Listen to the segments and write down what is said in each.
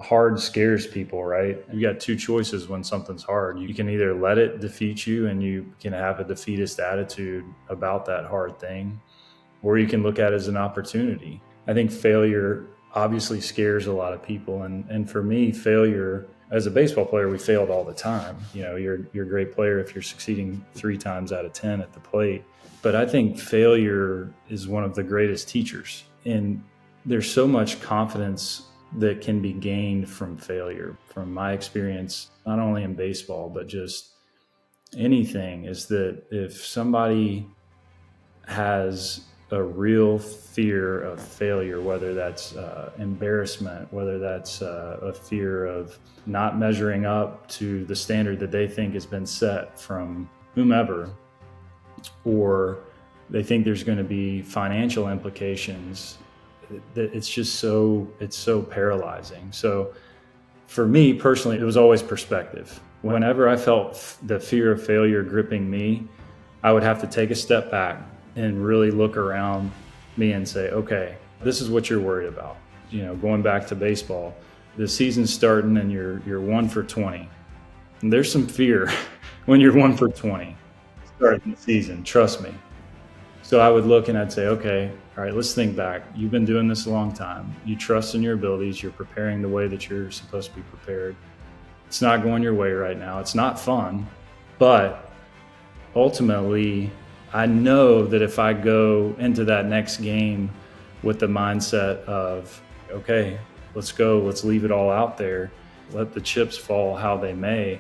hard scares people, right? You got two choices when something's hard. You can either let it defeat you and you can have a defeatist attitude about that hard thing, or you can look at it as an opportunity. I think failure obviously scares a lot of people. And for me, failure, as a baseball player, we failed all the time. You know, you're a great player if you're succeeding 3 times out of 10 at the plate. But I think failure is one of the greatest teachers. And there's so much confidence that can be gained from failure. From my experience, not only in baseball, but just anything, is that if somebody has a real fear of failure, whether that's embarrassment, whether that's a fear of not measuring up to the standard that they think has been set from whomever, or they think there's going to be financial implications, that it's so paralyzing. So for me personally, it was always perspective. Whenever I felt the fear of failure gripping me, I would have to take a step back and really look around me and say, okay, this is what you're worried about. You know, going back to baseball, the season's starting and you're 1 for 20. And there's some fear when you're 1 for 20 starting the season, trust me. So I would look and I'd say, okay, all right, let's think back. You've been doing this a long time. You trust in your abilities. You're preparing the way that you're supposed to be prepared. It's not going your way right now. It's not fun, but ultimately, I know that if I go into that next game with the mindset of, okay, let's go, let's leave it all out there, let the chips fall how they may.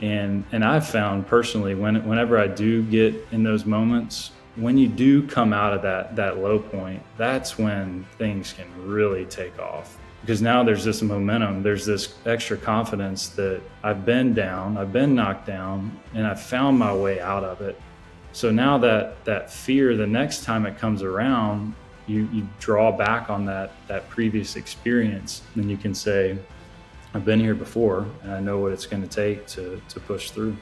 And I've found personally, whenever I do get in those moments, when you do come out of that low point, that's when things can really take off. Because now there's this momentum, there's this extra confidence that I've been down, I've been knocked down, and I've found my way out of it. So now that fear, the next time it comes around, you draw back on that previous experience, and you can say, I've been here before, and I know what it's going to take to push through.